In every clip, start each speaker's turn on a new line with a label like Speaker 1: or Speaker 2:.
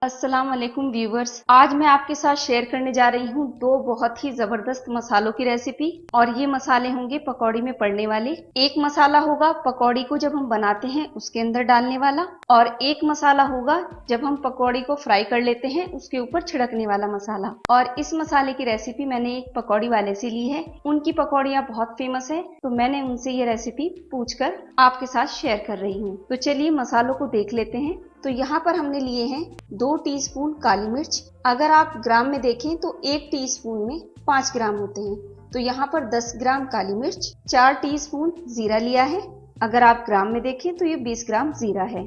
Speaker 1: अस्सलाम वालेकुम व्यूवर्स। आज मैं आपके साथ शेयर करने जा रही हूँ दो बहुत ही जबरदस्त मसालों की रेसिपी। और ये मसाले होंगे पकौड़ी में पड़ने वाले। एक मसाला होगा पकौड़ी को जब हम बनाते हैं उसके अंदर डालने वाला, और एक मसाला होगा जब हम पकौड़ी को फ्राई कर लेते हैं उसके ऊपर छिड़कने वाला मसाला। और इस मसाले की रेसिपी मैंने एक पकौड़ी वाले से ली है। उनकी पकौड़ियाँ बहुत फेमस है, तो मैंने उनसे ये रेसिपी पूछकर आपके साथ शेयर कर रही हूँ। तो चलिए मसालों को देख लेते हैं। तो यहाँ पर हमने लिए हैं 2 टीस्पून काली मिर्च। अगर आप ग्राम में देखें तो 1 टीस्पून में 5 ग्राम होते हैं। तो यहाँ पर 10 ग्राम काली मिर्च, 4 टीस्पून जीरा लिया है। अगर आप ग्राम में देखें तो ये 20 ग्राम जीरा है।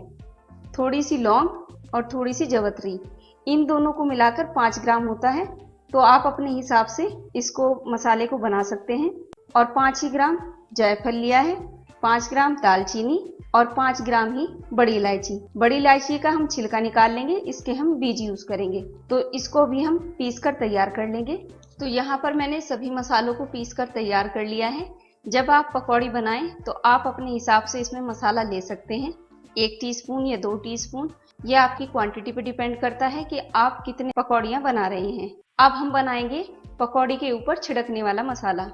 Speaker 1: थोड़ी सी लौंग और थोड़ी सी जवतरी, इन दोनों को मिलाकर 5 ग्राम होता है। तो आप अपने हिसाब से इसको मसाले को बना सकते हैं। और 5 ही ग्राम जायफल लिया है, 5 ग्राम दालचीनी और 5 ग्राम ही बड़ी इलायची। बड़ी इलायची का हम छिलका निकाल लेंगे, इसके हम बीज यूज करेंगे। तो इसको भी हम पीस कर तैयार कर लेंगे। तो यहाँ पर मैंने सभी मसालों को पीस कर तैयार कर लिया है। जब आप पकौड़ी बनाएं तो आप अपने हिसाब से इसमें मसाला ले सकते हैं, 1 टीस्पून या 2 टीस्पून। यह आपकी क्वांटिटी पे डिपेंड करता है कि आप कितने पकौड़ियाँ बना रहे हैं। अब हम बनाएंगे पकौड़ी के ऊपर छिड़कने वाला मसाला।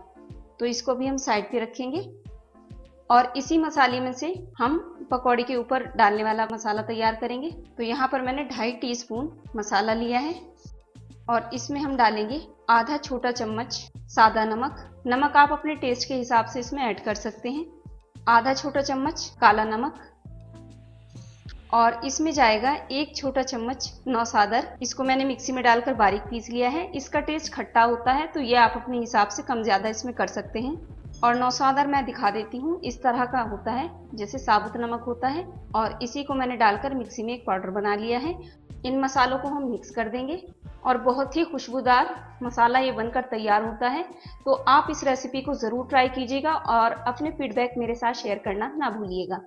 Speaker 1: तो इसको भी हम साइड पे रखेंगे और इसी मसाले में से हम पकौड़ी के ऊपर डालने वाला मसाला तैयार करेंगे। तो यहाँ पर मैंने 2.5 टीस्पून मसाला लिया है और इसमें हम डालेंगे आधा छोटा चम्मच सादा नमक। नमक आप अपने टेस्ट के हिसाब से इसमें ऐड कर सकते हैं। आधा छोटा चम्मच काला नमक, और इसमें जाएगा 1 छोटा चम्मच नौसादर। इसको मैंने मिक्सी में डालकर बारीक पीस लिया है। इसका टेस्ट खट्टा होता है, तो ये आप अपने हिसाब से कम ज़्यादा इसमें कर सकते हैं। और नौसादर मैं दिखा देती हूँ, इस तरह का होता है जैसे साबुत नमक होता है। और इसी को मैंने डालकर मिक्सी में एक पाउडर बना लिया है। इन मसालों को हम मिक्स कर देंगे और बहुत ही खुशबूदार मसाला ये बनकर तैयार होता है। तो आप इस रेसिपी को ज़रूर ट्राई कीजिएगा और अपने फीडबैक मेरे साथ शेयर करना ना भूलिएगा।